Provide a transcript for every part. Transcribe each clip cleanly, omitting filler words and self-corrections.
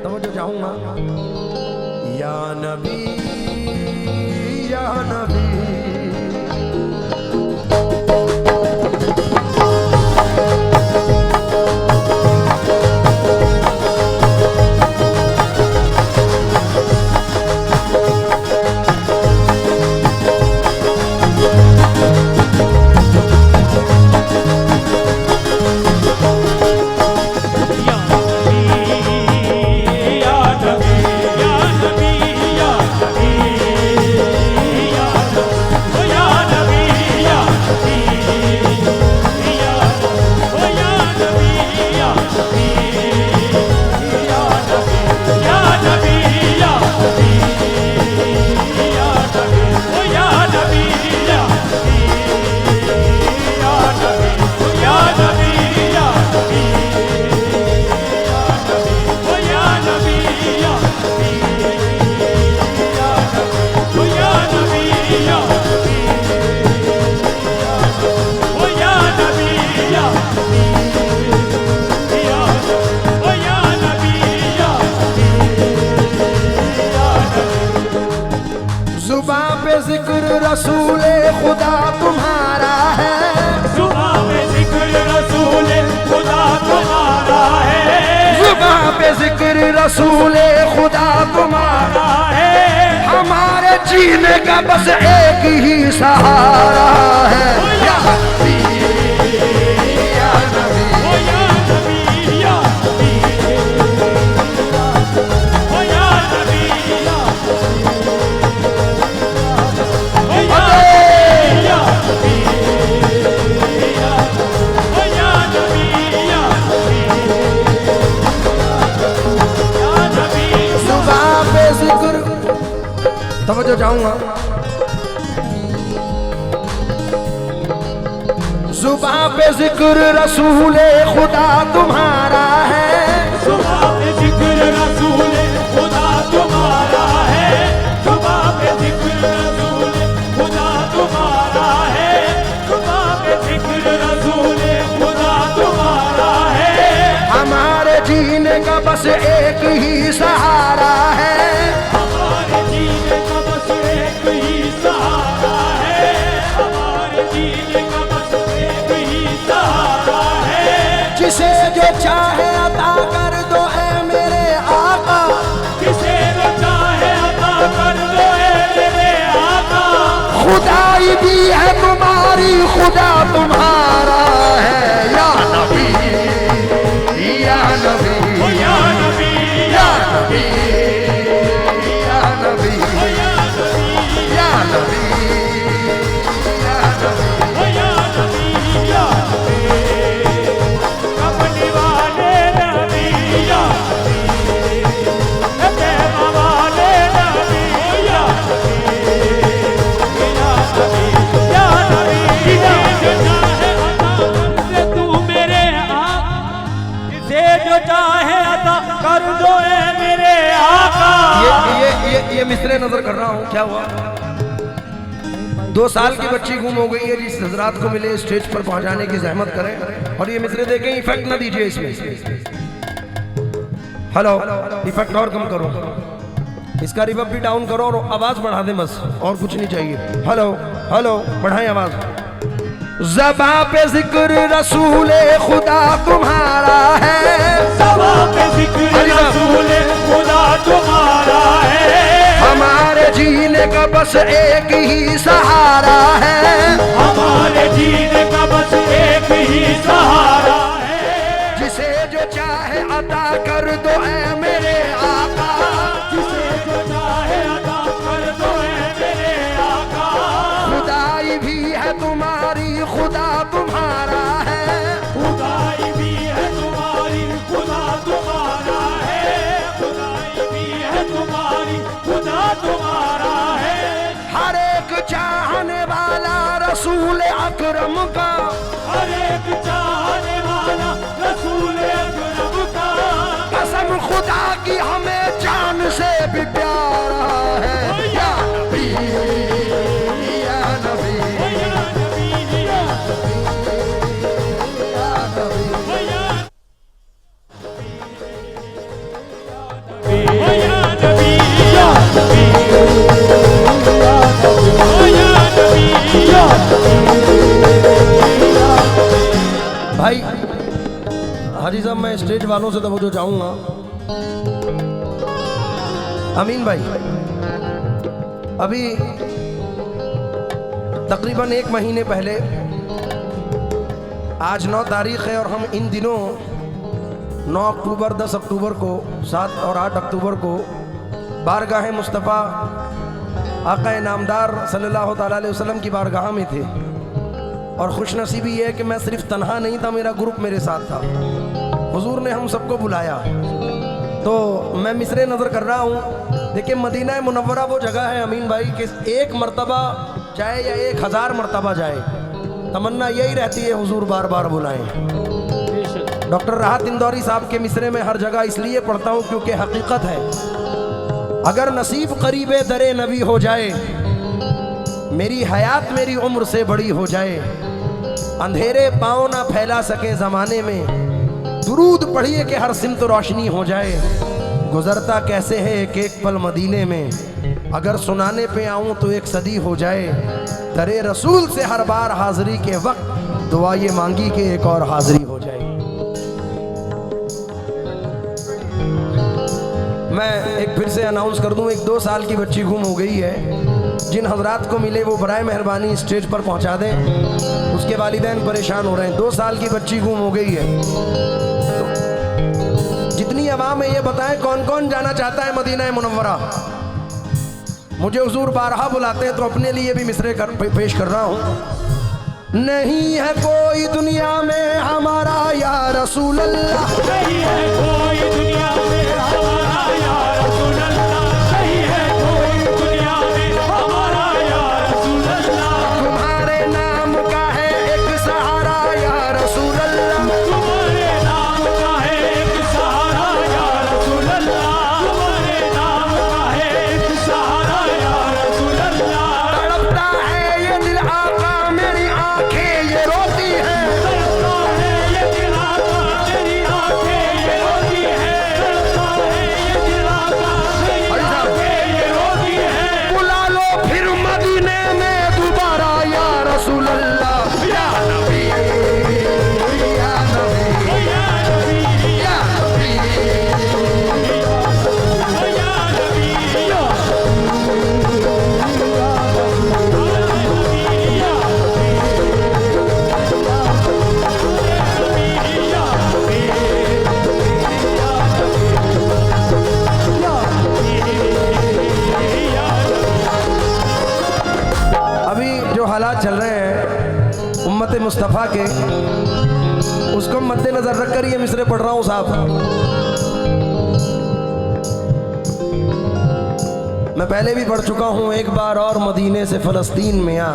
तो जो जाऊंगा या नबी या नबी। रसूले खुदा तुम्हारा है, जुबां पे जिक्र रसूले खुदा तुम्हारा है, जुबां पे जिक्र रसूले खुदा तुम्हारा है, हमारे जीने का बस एक ही सहारा है। या नबी या नबी ओ या नबी या नबी, ओ या नबी या तवज्जो चाहूंगा। जुबां पे जिक्र रसूले खुदा तुम्हारा है, जुबां पे जिक्र रसूले खुदा तुम्हारा है, जुबां पे जिक्र रसूले खुदा तुम्हारा है, जुबां पे जिक्र रसूले खुदा तुम्हारा है, हमारे जीने का बस एक ही सहारा है, हमारे जीने का बस एक ही सहारा है, हमारे जीने का बस एक ही सहारा है, जिसे जो चाहे अता कर दो ऐ मेरे आका, जिसे जो चाहे अता कर दो ऐ मेरे आका, खुदाई भी है तुम्हारी खुदा तुम्हारा है। या नबी या नबी ओ या नबी या नबी या नबी ओ या नबी या नबी या नबी। ओ या नबी या नबी, कमली वाले नबी या नबी, प्रेम वाले नबी या नबी, या नबी या नबी, तू मेरे जिसे जो चाहे अता कर दो ऐ मेरे आका। ये मिसरे नजर कर रहा हूँ। क्या हुआ? 2 साल की बच्ची गुम हो गई है, जिस हजरात को मिले स्टेज पर पहुंचाने की जहमत करें और ये मिसरे देखें। इफेक्ट ना दीजिए इसमें। हेलो, इफेक्ट और कम करो, इसका रिवर्ब भी डाउन करो और आवाज बढ़ा दें बस, और कुछ नहीं चाहिए। हेलो हेलो, बढ़ाएं आवाज। ज़बां पे जिक्र रसूले खुदा तुम्हारा है, ज़बां पे जिक्र रसूले खुदा तुम्हारा है, हमारे जीने का बस एक ही सहारा है, हमारे जीने का बस एक ही सहारा है, जिसे जो चाहे अता कर दो ऐ मेरे आका, जिसे जो चाहे अता कर दो ऐ मेरे आका, खुदाई भी है तुम्हारी खुदा तुम्हारा है, खुदाई भी है तुम्हारी खुदा तुम्हारा है, खुदाई भी है तुम्हारी खुदा तुम्हारा है, हर एक चाहने वाला रसूल अकरम का, हर एक चाहने वाला रसूल अकरम का, कसम खुदा की हमें जान से भी प्यारा है। या नबी या नबी या नबी या या नबी। या भाई हाजी साहब, मैं स्टेज वालों से तवज्जो चाहूंगा। अमीन भाई, अभी तकरीबन 1 महीने पहले, आज 9 तारीख है और हम इन दिनों 9 अक्टूबर, 10 अक्टूबर को, 7 और 8 अक्टूबर को बारगाह मुस्तफ़ा आका नामदार सल्लल्लाहु ताला अलैहि वसल्लम की बारगाह में थे। और खुशनसीबी ये है कि मैं सिर्फ तन्हा नहीं था, मेरा ग्रुप मेरे साथ था। हुजूर ने हम सबको बुलाया। तो मैं मिसरे नज़र कर रहा हूँ। देखिए, मदीना मुनव्वरा वो जगह है अमीन भाई कि एक मर्तबा जाए या 1000 मर्तबा जाए, तमन्ना यही रहती है हुजूर बार बार बुलाएं। डॉक्टर राहत इंदौरी साहब के मिसरे में हर जगह इसलिए पढ़ता हूँ क्योंकि हकीकत है, अगर नसीब करीबे दरे नबी हो जाए, मेरी हयात मेरी उम्र से बड़ी हो जाए, अंधेरे पाँव ना फैला सके ज़माने में, दुरूद पढ़िए कि हर सिमत रोशनी हो जाए। गुजरता कैसे है एक एक पल मदीने में, अगर सुनाने पे आऊँ तो 1 सदी हो जाए। दरे रसूल से हर बार हाज़री के वक्त दुआ ये मांगी कि एक और हाज़री हो जाए। मैं एक फिर से अनाउंस कर दूं, एक 2 साल की बच्ची गुम हो गई है। जिन हजरात को मिले वो बराए मेहरबानी स्टेज पर पहुंचा दें, उसके वालिदैन परेशान हो रहे हैं। 2 साल की बच्ची गुम हो गई है। तो जितनी अवाम है ये बताएं कौन कौन जाना चाहता है मदीना मुनव्वरा। मुझे हुजूर बारहा बुलाते हैं तो अपने लिए भी मिसरे पेश कर रहा हूँ। नहीं है कोई दुनिया में हमारा या रसूल अल्लाह, नहीं है कोई दुनिया में हमारा या रसूल अल्लाह, नहीं है कोई दुनिया में हमारा या रसूल अल्लाह। तुम्हारे नाम का है एक सहारा या रसूल अल्लाह, तुम्हारे नाम का है एक सहारा या रसूल अल्लाह, तुम्हारे नाम का है एक सहारा या रसूल अल्लाह। तड़पता है ये दिल आका, मेरी आंखें ये रोती है, तड़पता है ये दिल आका, मेरी आंखें ये रोती है, तड़पता है ये दिल आका, मेरी आंखें ये रोती है। बुला लो फिर मदीने में दोबारा या रसूल अल्लाह, या नबी या नबी या नबी या नबी। या नबी या अभी जो हालात चल रहे हैं उम्मत मुस्तफ़ा के, उसको मद्देनजर रखकर ये मिसरे पढ़ रहा हूँ साहब। मैं पहले भी पढ़ चुका हूँ, एक बार और मदीने से फ़लस्तीन में आ,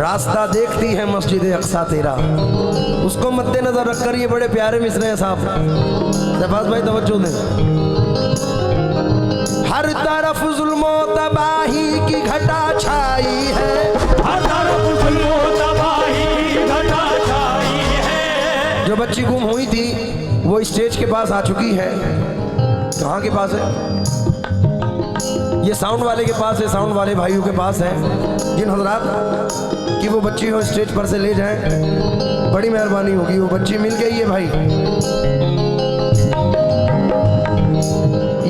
रास्ता देखती है मस्जिद अक्सा तेरा। उसको मद्देनजर रखकर ये बड़े प्यारे मिसरे हैं साहब। शहबाज भाई तवज्जो दें। हर तरफ जुल्मो तबाही की घटा छाई है, हर तरफ जुल्म तबाही की घटा छाई है। जो बच्ची गुम हुई थी वो स्टेज के पास आ चुकी है। कहाँ के पास है? ये साउंड वाले के पास है, साउंड वाले भाइयों के पास है। जिन हजरात कि वो बच्ची हो स्टेज पर से ले जाएं, बड़ी मेहरबानी होगी। वो बच्ची मिल गई है भाई।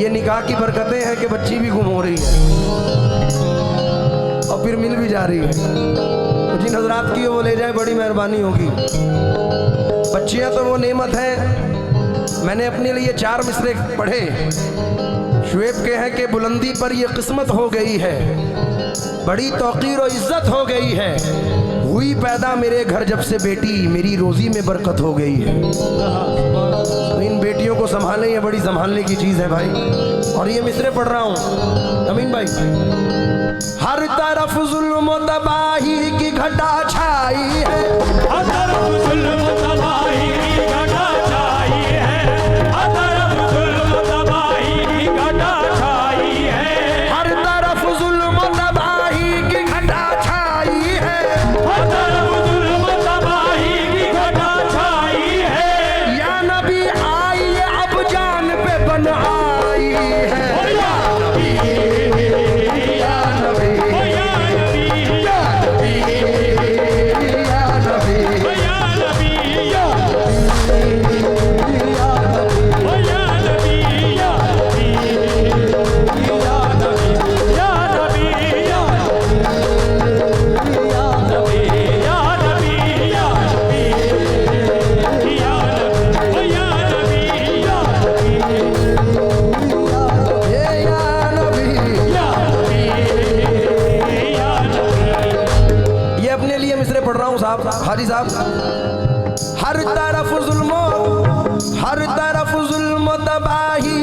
ये निकाह की बरकतें हैं कि बच्ची भी गुम हो रही है और फिर मिल भी जा रही है। तो जिन हजरात की वो ले जाए, बड़ी मेहरबानी होगी। बच्चियां तो वो नेमत है। मैंने अपने लिए 4 मिसरे पढ़े। शुएब के हैं कि बुलंदी पर ये किस्मत हो गई है, बड़ी तौकीर और इज्जत हो गई है। हुई पैदा मेरे घर जब से बेटी, मेरी रोजी में बरकत हो गई है। तो इन बेटियों को संभालें, ये बड़ी संभालने की चीज़ है भाई। और ये मिसरे पढ़ रहा हूँ अमीन भाई। हर तरफ जुल्म तबाही की घटा छाई है, हर तरफ जुल्म तबाही की घटा छाई है, हर तरफ जुल्म तबाही की घटा छाई है, हर तरफ जुल्म तबाही की घटा छाई है। हर तरफ जुल्म तबाही की घटा छाई है। या नबी आई अब जान पे बन आई है, या नबी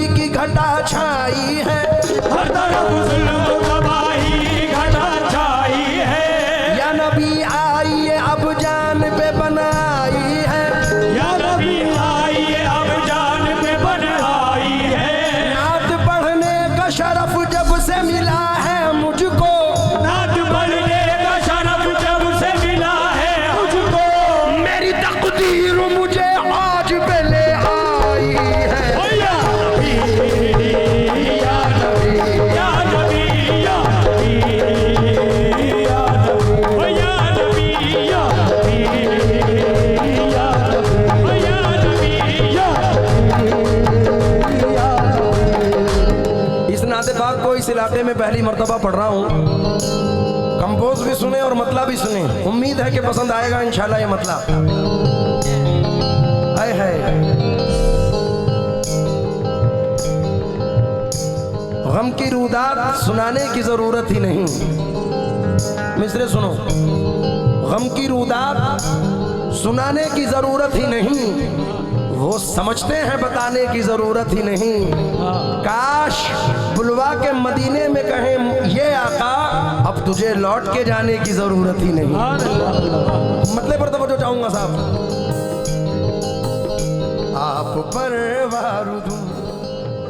तबाही की घटा छाई है, हर तरफ जुल्म तबाही घटा छाई है। या नबी आइए अब जान पे बनाई है, या नबी आइए अब जान पे बन आई है। नात पढ़ने का शरफ जब से मिला है मुझको, नात पढ़ने का शरफ जब से मिला है मुझको। मेरी तकदीर मुझे आज पे ले आई है। ओ या नबी, या नबी, या नबी, या नबी, या नबी। ओ या नबी, या नबी, या नबी। ओ या नबी, या नबी, या नबी। इस नाते पाक को इस इलाके में पहली मर्तबा पढ़ रहा हूँ। कंपोज भी सुने और मतलब भी सुने। उम्मीद है कि पसंद आएगा इंशाल्लाह ये मतलब। हाय हाय, गम की रुदात सुनाने की जरूरत ही नहीं। मिसरे सुनो, गम की रुदात सुनाने की जरूरत ही नहीं, वो समझते हैं बताने की जरूरत ही नहीं। काश बुलवा के मदीने में कहें ये आका अब तुझे लौट के जाने की जरूरत ही नहीं। मतलब पर तवज्जो चाहूंगा साहब। आप परवार दूं,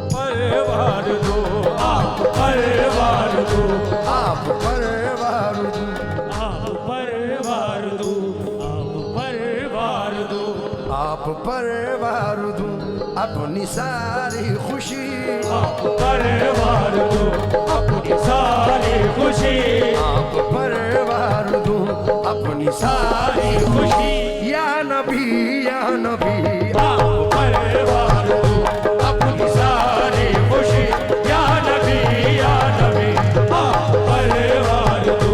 परवार दो, आप परवार दो, आप परवार दूं, आप परवार दो, आप परवार दो। आप परवार दूं अपनी सारी खुशी, आप परवार दो अपनी सारी खुशी, आप परवार दूं अपनी सारी सारी खुशी। या नबी, या नबी, आप परवार दो अपनी सारी खुशी। या नबी, या नबी, आप परवार दो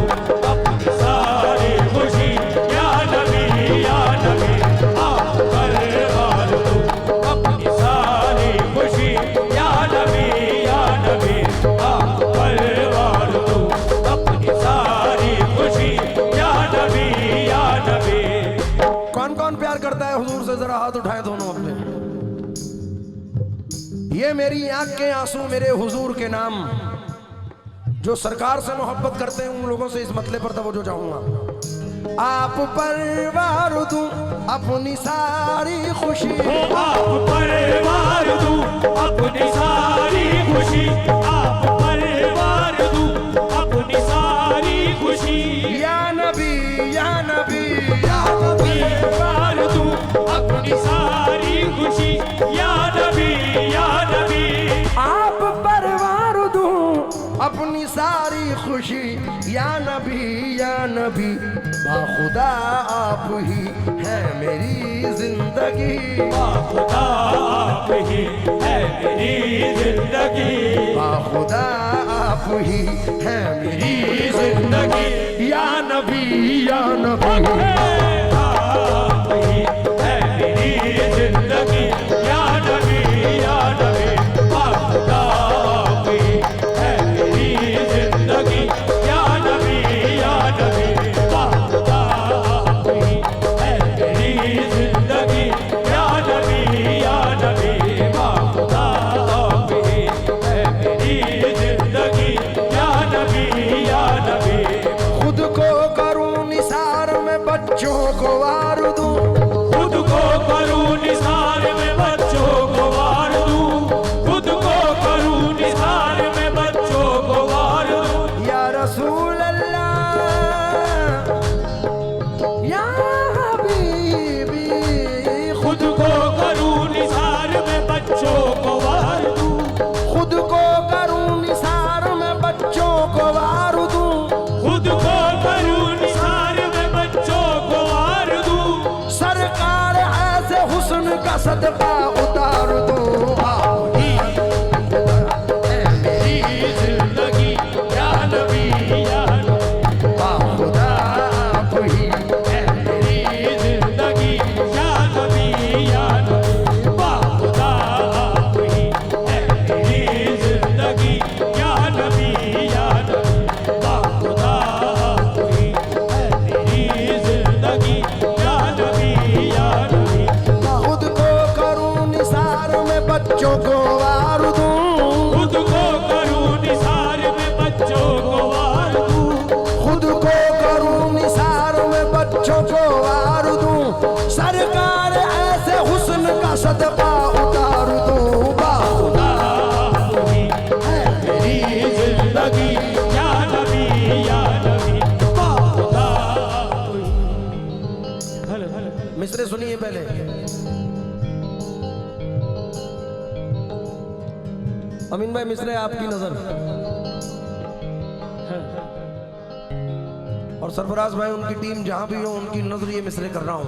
अपनी सारी खुशी। या नबी, या नबी, आप परवार दो अपनी सारी खुशी। या नबी, या नबी, आप परवार दो अपनी सारी खुशी। या नबी, या नबी। कौन कौन प्यार करता है हुजूर से? जरा हाथ उठाए दोनों अपने। ये मेरी आंख के आंसू मेरे हुजूर के नाम। जो सरकार से मोहब्बत करते हैं उन लोगों से इस मतले पर तवज्जो चाहूंगा। आप परवार दूं अपनी सारी खुशी, आप परवार दो अपनी सारी खुशी। आप परवार दो अपनी सारी खुशी। या नबी, या नबी, या नबी, परवार दो अपनी सारी खुशी। या नबी, या नबी, आप परवार दूं अपनी सारी खुशी। या नबी, या नबी, बाखुदा आप ही है मेरी जिंदगी, खुदा आप ही है मेरी जिंदगी। बाखुदा आप ही है मेरी जिंदगी। या नबी, या नबी, आप ही है मेरी जिंदगी। या नबी, या नबी, खुदा आप ही है मेरी जिंदगी। या नबी, या नबी, खुदा आप ही है मेरी जिंदगी। या नबी, या नबी, खुदा आप ही है मेरी जिंदगी। या नबी, या नबी, खुद को करूं निसार में बच्चों को अमीन भाई मिश्रे आपकी नजर और सरफराज भाई उनकी टीम जहां भी हो उनकी नजर ये मिसरे कर रहा हूं।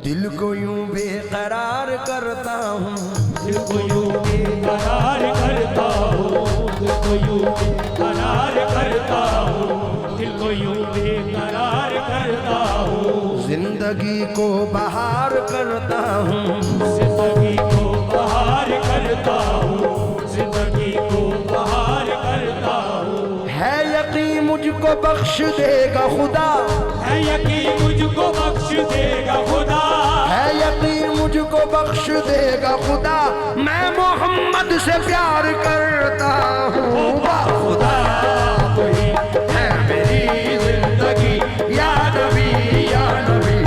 दिल को यूं बेकरार करता हूँ, दिल को यूं बेकरार करता हूँ, दिल को यूं बेकरार करता हूँ, दिल को यूं बेकरार करता हूँ। जिंदगी को बहार करता हूँ, जिंदगी को बहार करता हूँ, जिंदगी को बहार करता हूँ। है यकीन मुझको बख्श देगा खुदा, है यकीन मुझको बख्श देगा खुदा, है यकीन मुझको बख्श देगा खुदा। मैं मोहम्मद से प्यार करता हूँ, खुदा कोई है मेरी जिंदगी या नबी या नबी।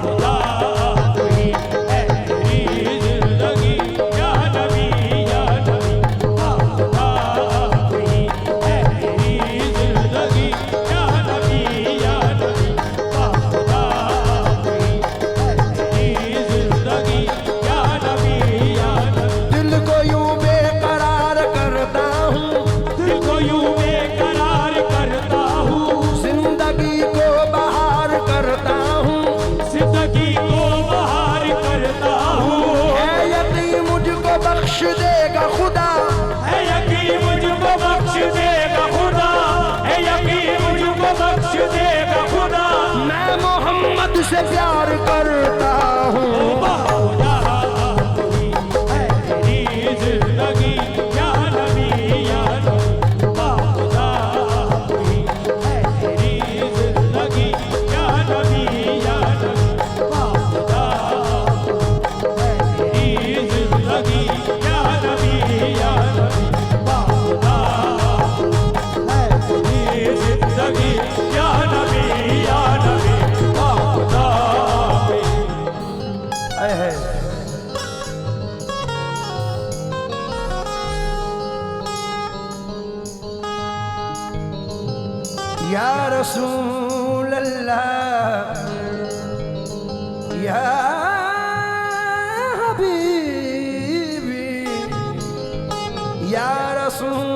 खुदा कोई है मेरी जिंदगी या नबी या नबी। खुदा कोई है मेरी जिंदगी या नबी या नबी। खुदा कोई है मेरी जिंदगी या नबी या नबी। दिल को यूं बेकरार करता हूँ, दिल को यूं बेकरार करता हूँ, जिंदगी को बहार करता हूँ। जिंदगी को बहार करता हूँ। है यकीन मुझको बख्श देगा खुदा, है यकीन मुझको बख्श देगा खुदा, है यकीन मुझको बख्श देगा खुदा। मैं मोहम्मद से प्यार करता हूँ। खुदा कोई है मेरी जिंदगी या नबी या नबी। खुदा कोई है मेरी जिंदगी या नबी या नबी। खुदा है मेरी जिंदगी या नबी या नबी। खुदा है मेरी जिंदगी या नबी या नबी। खुदा है या रसूल अल्लाह या हबीबी या रसूल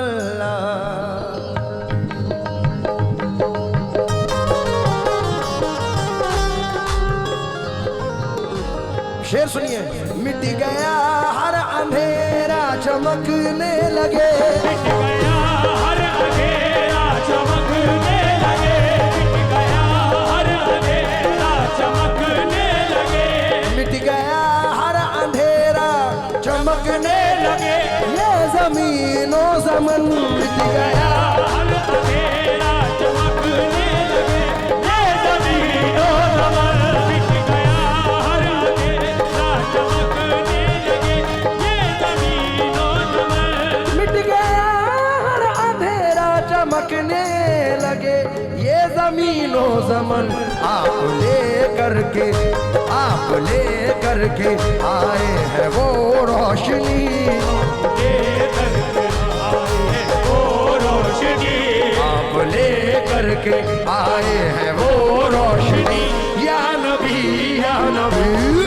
अल्लाह। शेर सुनिए। मिट गया हर अंधेरा चमकने लगे, मिट गया हर अंधेरा चमकने लगे, मिट गया हर अंधेरा चमकने लगे, मिट गया हर अंधेरा चमकने लगे। ये जमीनों ज़मन मिट गया, हर अंधेरा चमकने लगे, ये ज़मीनों ज़मन मिट गया, हर अंधेरा चमकने लगे, ये ज़मीनों ज़मन मिट गया हर अंधेरा चमकने लगे। ये जमीनों ज़मन आप ले करके आए हैं वो रोशनी, ये करके आए हैं वो रोशनी, आप ले करके आए हैं वो रोशनी। या नबी या नबी